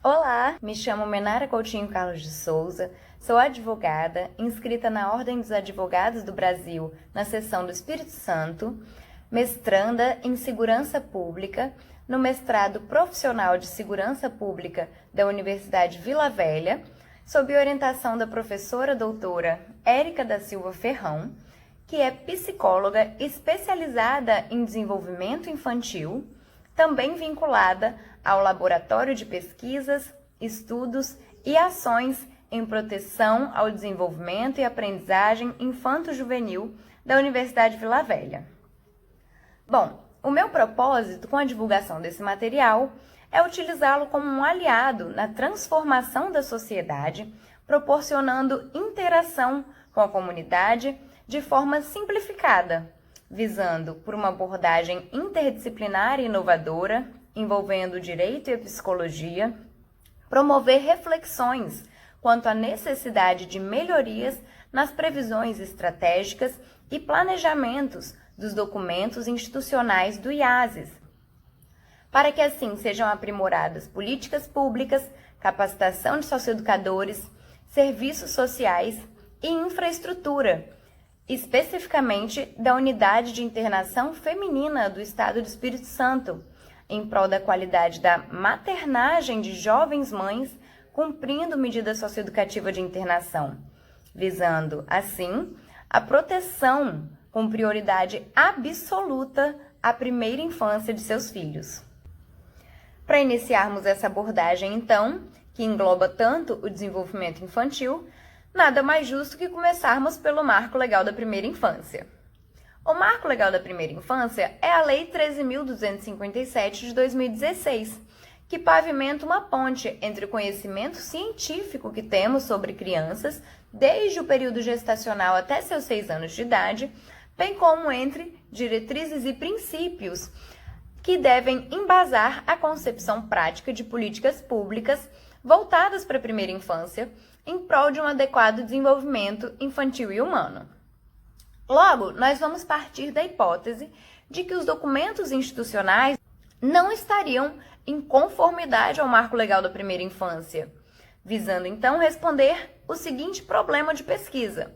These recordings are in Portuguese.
Olá, me chamo Menara Coutinho Carlos de Souza, sou advogada, inscrita na Ordem dos Advogados do Brasil, na seção do Espírito Santo, mestranda em Segurança Pública, no mestrado profissional de Segurança Pública da Universidade Vila Velha, sob orientação da professora doutora Érica da Silva Ferrão, que é psicóloga especializada em desenvolvimento infantil, também vinculada ao Laboratório de Pesquisas, Estudos e Ações em Proteção ao Desenvolvimento e Aprendizagem Infanto-Juvenil da Universidade Vila Velha. Bom, o meu propósito com a divulgação desse material é utilizá-lo como um aliado na transformação da sociedade, proporcionando interação com a comunidade de forma simplificada, visando por uma abordagem interdisciplinar e inovadora, envolvendo o direito e a psicologia, promover reflexões quanto à necessidade de melhorias nas previsões estratégicas e planejamentos dos documentos institucionais do IASES, para que assim sejam aprimoradas políticas públicas, capacitação de socioeducadores, serviços sociais e infraestrutura, especificamente da Unidade de Internação Feminina do Estado do Espírito Santo, em prol da qualidade da maternagem de jovens mães, cumprindo medida socioeducativa de internação, visando, assim, a proteção com prioridade absoluta à primeira infância de seus filhos. Para iniciarmos essa abordagem, então, que engloba tanto o desenvolvimento infantil, nada mais justo que começarmos pelo Marco Legal da Primeira Infância. O Marco Legal da Primeira Infância é a Lei 13.257 de 2016, que pavimenta uma ponte entre o conhecimento científico que temos sobre crianças, desde o período gestacional até seus 6 anos de idade, bem como entre diretrizes e princípios que devem embasar a concepção prática de políticas públicas voltadas para a primeira infância, em prol de um adequado desenvolvimento infantil e humano. Logo, nós vamos partir da hipótese de que os documentos institucionais não estariam em conformidade ao Marco Legal da Primeira Infância, visando então responder o seguinte problema de pesquisa: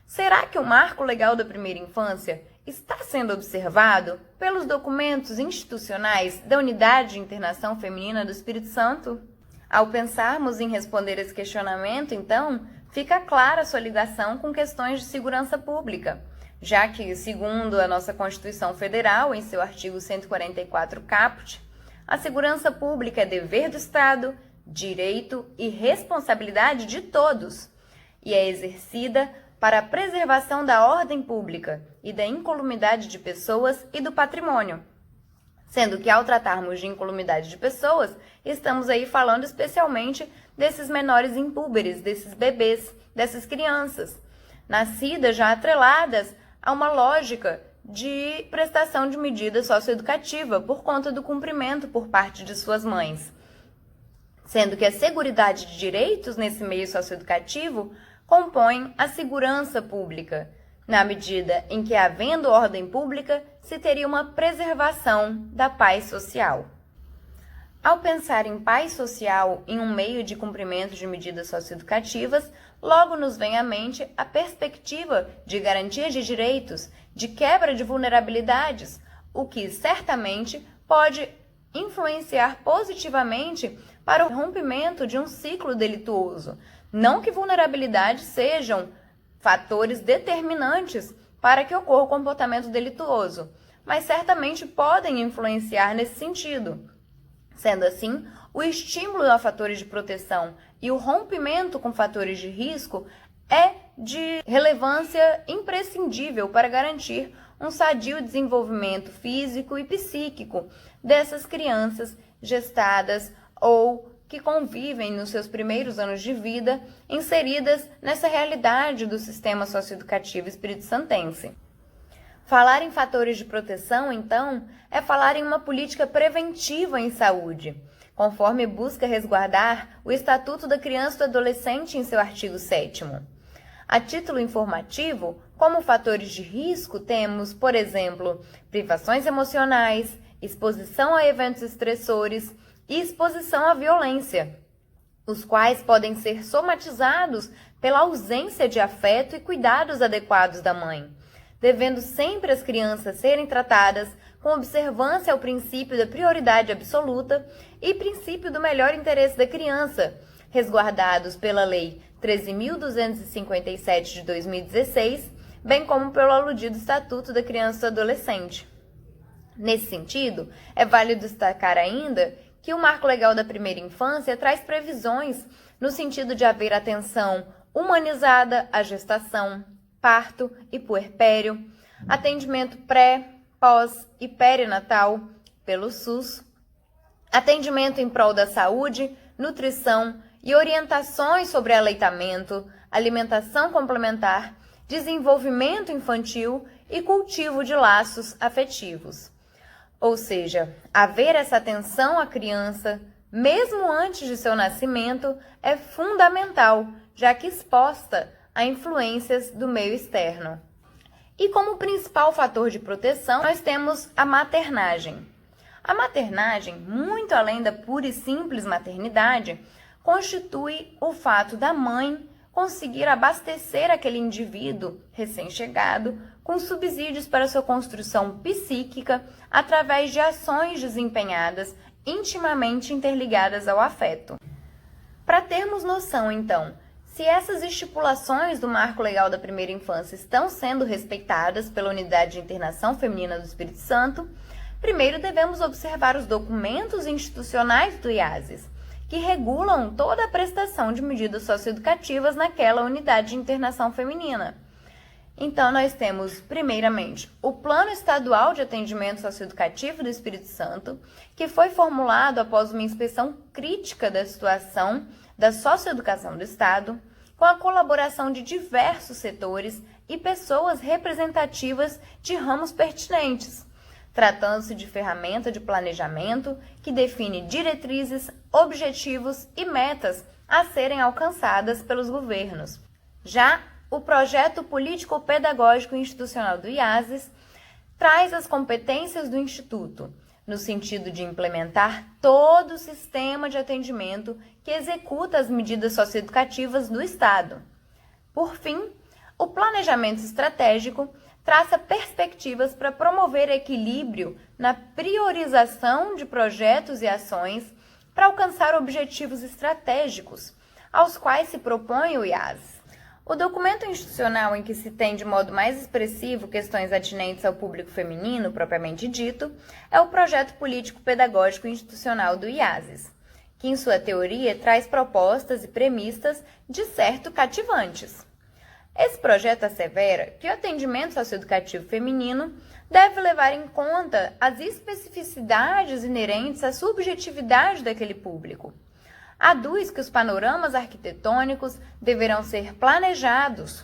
será que o Marco Legal da Primeira Infância está sendo observado pelos documentos institucionais da Unidade de Internação Feminina do Espírito Santo? Ao pensarmos em responder esse questionamento, então, fica clara a sua ligação com questões de segurança pública, já que, segundo a nossa Constituição Federal, em seu artigo 144 caput, a segurança pública é dever do Estado, direito e responsabilidade de todos, e é exercida para a preservação da ordem pública e da incolumidade de pessoas e do patrimônio. Sendo que, ao tratarmos de incolumidade de pessoas, estamos aí falando especialmente desses menores impúberes, desses bebês, dessas crianças, nascidas já atreladas a uma lógica de prestação de medida socioeducativa por conta do cumprimento por parte de suas mães. Sendo que a seguridade de direitos nesse meio socioeducativo compõe a segurança pública, na medida em que, havendo ordem pública, se teria uma preservação da paz social. Ao pensar em paz social em um meio de cumprimento de medidas socioeducativas, logo nos vem à mente a perspectiva de garantia de direitos, de quebra de vulnerabilidades, o que certamente pode influenciar positivamente para o rompimento de um ciclo delituoso. Não que vulnerabilidades sejam fatores determinantes para que ocorra o comportamento delituoso, mas certamente podem influenciar nesse sentido. Sendo assim, o estímulo a fatores de proteção e o rompimento com fatores de risco é de relevância imprescindível para garantir um sadio desenvolvimento físico e psíquico dessas crianças gestadas ou que convivem nos seus primeiros anos de vida, inseridas nessa realidade do sistema socioeducativo espírito-santense. Falar em fatores de proteção, então, é falar em uma política preventiva em saúde, conforme busca resguardar o Estatuto da Criança e do Adolescente em seu artigo 7º. A título informativo, como fatores de risco, temos, por exemplo, privações emocionais, exposição a eventos estressores e exposição à violência. os quais podem ser somatizados pela ausência de afeto e cuidados adequados da mãe, devendo sempre as crianças serem tratadas com observância ao princípio da prioridade absoluta e princípio do melhor interesse da criança, resguardados pela Lei 13.257 de 2016, bem como pelo aludido Estatuto da Criança e do Adolescente. Nesse sentido, é válido destacar ainda que o Marco Legal da Primeira Infância traz previsões no sentido de haver atenção humanizada à gestação, parto e puerpério, atendimento pré, pós e perinatal pelo SUS, atendimento em prol da saúde, nutrição e orientações sobre aleitamento, alimentação complementar, desenvolvimento infantil e cultivo de laços afetivos. Ou seja, haver essa atenção à criança, mesmo antes de seu nascimento, é fundamental, já que exposta a influências do meio externo. E como principal fator de proteção, nós temos a maternagem. A maternagem, muito além da pura e simples maternidade, constitui o fato da mãe conseguir abastecer aquele indivíduo recém-chegado com subsídios para sua construção psíquica através de ações desempenhadas intimamente interligadas ao afeto. Para termos noção, então, se essas estipulações do Marco Legal da Primeira Infância estão sendo respeitadas pela Unidade de Internação Feminina do Espírito Santo, primeiro devemos observar os documentos institucionais do IASES, que regulam toda a prestação de medidas socioeducativas naquela unidade de internação feminina. Então, nós temos, primeiramente, o Plano Estadual de Atendimento Socioeducativo do Espírito Santo, que foi formulado após uma inspeção crítica da situação da socioeducação do Estado, com a colaboração de diversos setores e pessoas representativas de ramos pertinentes, tratando-se de ferramenta de planejamento que define diretrizes, objetivos e metas a serem alcançadas pelos governos. Já o projeto político-pedagógico institucional do IASES traz as competências do Instituto, no sentido de implementar todo o sistema de atendimento que executa as medidas socioeducativas do Estado. Por fim, o planejamento estratégico traça perspectivas para promover equilíbrio na priorização de projetos e ações para alcançar objetivos estratégicos, aos quais se propõe o IASES. O documento institucional em que se tem de modo mais expressivo questões atinentes ao público feminino, propriamente dito, é o Projeto Político-Pedagógico Institucional do IASES, que em sua teoria traz propostas e premissas de certo cativantes. Esse projeto assevera que o atendimento socioeducativo feminino deve levar em conta as especificidades inerentes à subjetividade daquele público. Aduz que os panoramas arquitetônicos deverão ser planejados,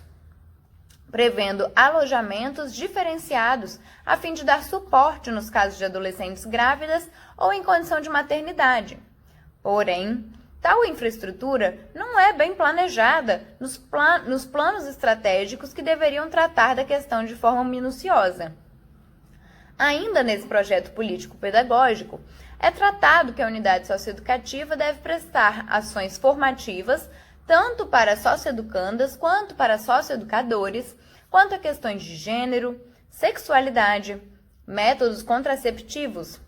prevendo alojamentos diferenciados a fim de dar suporte nos casos de adolescentes grávidas ou em condição de maternidade. Porém, tal infraestrutura não é bem planejada nos planos estratégicos que deveriam tratar da questão de forma minuciosa. Ainda nesse projeto político-pedagógico, é tratado que a unidade socioeducativa deve prestar ações formativas tanto para socioeducandas quanto para socioeducadores, quanto a questões de gênero, sexualidade, métodos contraceptivos,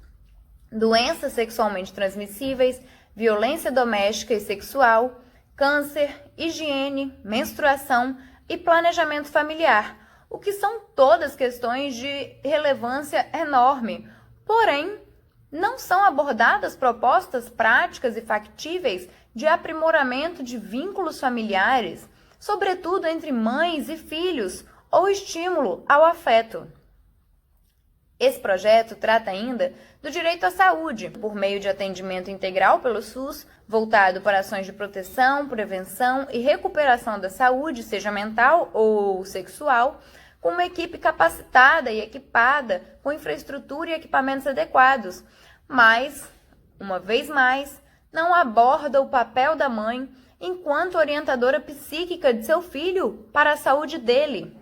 doenças sexualmente transmissíveis, violência doméstica e sexual, câncer, higiene, menstruação e planejamento familiar, o que são todas questões de relevância enorme, porém, não são abordadas propostas práticas e factíveis de aprimoramento de vínculos familiares, sobretudo entre mães e filhos, ou estímulo ao afeto. Esse projeto trata ainda do direito à saúde, por meio de atendimento integral pelo SUS, voltado para ações de proteção, prevenção e recuperação da saúde, seja mental ou sexual, com uma equipe capacitada e equipada com infraestrutura e equipamentos adequados, mas, uma vez mais, não aborda o papel da mãe enquanto orientadora psíquica de seu filho para a saúde dele.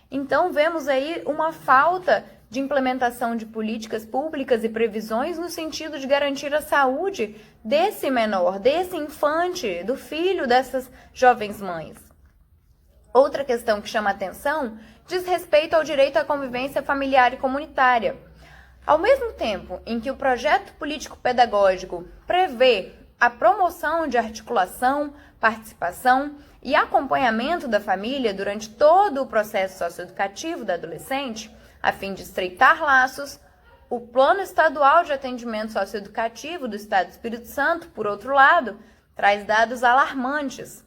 Então, vemos aí uma falta de implementação de políticas públicas e previsões no sentido de garantir a saúde desse menor, desse infante, do filho dessas jovens mães. Outra questão que chama atenção diz respeito ao direito à convivência familiar e comunitária. Ao mesmo tempo em que o projeto político-pedagógico prevê a promoção de articulação, participação e acompanhamento da família durante todo o processo socioeducativo da adolescente, a fim de estreitar laços, o Plano Estadual de Atendimento Socioeducativo do Estado do Espírito Santo, por outro lado, traz dados alarmantes.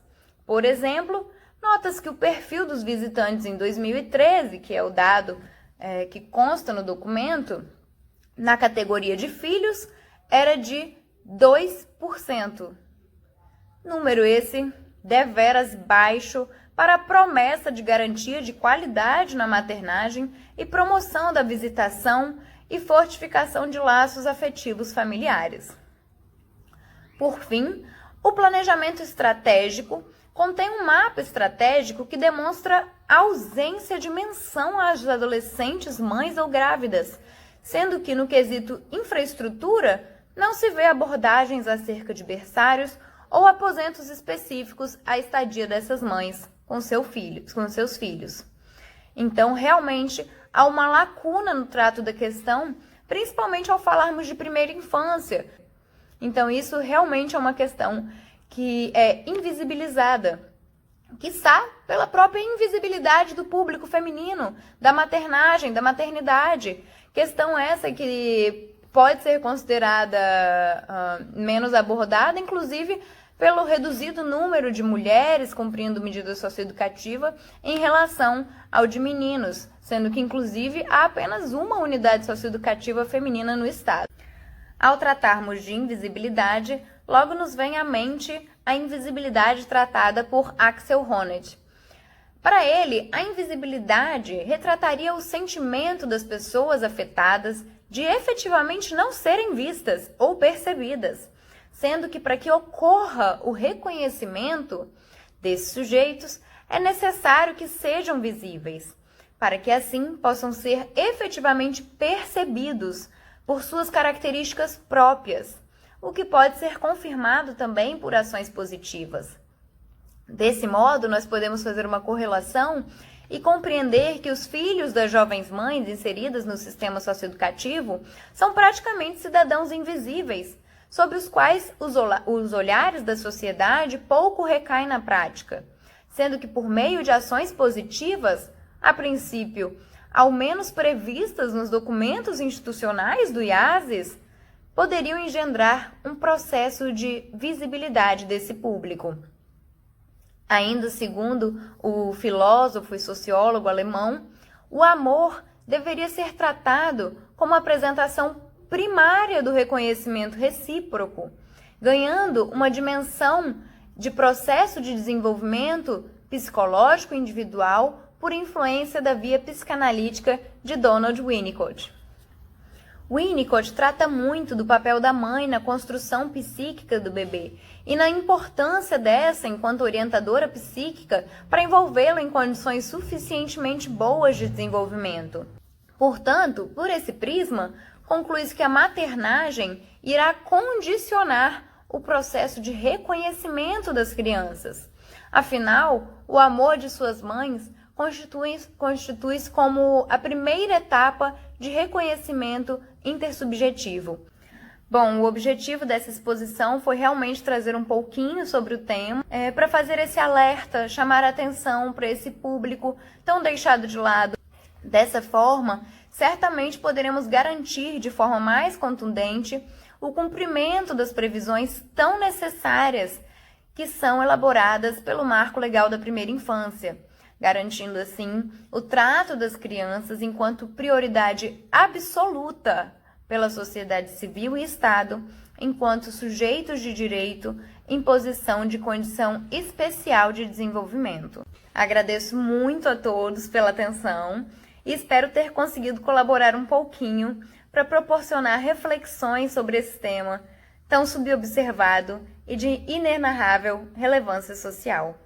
Por exemplo, nota-se que o perfil dos visitantes em 2013, que é o dado que consta no documento, na categoria de filhos, era de 2%. Número esse deveras baixo para a promessa de garantia de qualidade na maternagem e promoção da visitação e fortificação de laços afetivos familiares. Por fim, o planejamento estratégico contém um mapa estratégico que demonstra a ausência de menção às adolescentes mães ou grávidas, sendo que no quesito infraestrutura não se vê abordagens acerca de berçários ou aposentos específicos à estadia dessas mães com seus filhos. Então, realmente, há uma lacuna no trato da questão, principalmente ao falarmos de primeira infância. Então, isso realmente é uma questão que é invisibilizada, quiçá pela própria invisibilidade do público feminino, da maternagem, da maternidade. Questão essa que pode ser considerada menos abordada, inclusive pelo reduzido número de mulheres cumprindo medida socioeducativa em relação ao de meninos, sendo que, inclusive, há apenas uma unidade socioeducativa feminina no estado. Ao tratarmos de invisibilidade, logo nos vem à mente a invisibilidade tratada por Axel Honneth. Para ele, a invisibilidade retrataria o sentimento das pessoas afetadas de efetivamente não serem vistas ou percebidas, sendo que para que ocorra o reconhecimento desses sujeitos, é necessário que sejam visíveis, para que assim possam ser efetivamente percebidos por suas características próprias, o que pode ser confirmado também por ações positivas. Desse modo, nós podemos fazer uma correlação e compreender que os filhos das jovens mães inseridas no sistema socioeducativo são praticamente cidadãos invisíveis, sobre os quais os olhares da sociedade pouco recaem na prática, sendo que por meio de ações positivas, a princípio, ao menos previstas nos documentos institucionais do IASES, poderiam engendrar um processo de visibilidade desse público. Ainda segundo o filósofo e sociólogo alemão, o amor deveria ser tratado como apresentação primária do reconhecimento recíproco, ganhando uma dimensão de processo de desenvolvimento psicológico individual por influência da via psicanalítica de Donald Winnicott. Winnicott trata muito do papel da mãe na construção psíquica do bebê e na importância dessa enquanto orientadora psíquica para envolvê-lo em condições suficientemente boas de desenvolvimento. Portanto, por esse prisma, conclui-se que a maternagem irá condicionar o processo de reconhecimento das crianças. Afinal, o amor de suas mães constitui-se como a primeira etapa de reconhecimento intersubjetivo. Bom, o objetivo dessa exposição foi realmente trazer um pouquinho sobre o tema, para fazer esse alerta, chamar a atenção para esse público tão deixado de lado. Dessa forma, certamente poderemos garantir de forma mais contundente o cumprimento das previsões tão necessárias que são elaboradas pelo Marco Legal da Primeira Infância, garantindo assim o trato das crianças enquanto prioridade absoluta pela sociedade civil e Estado, enquanto sujeitos de direito em posição de condição especial de desenvolvimento. Agradeço muito a todos pela atenção e espero ter conseguido colaborar um pouquinho para proporcionar reflexões sobre esse tema tão subobservado e de inenarrável relevância social.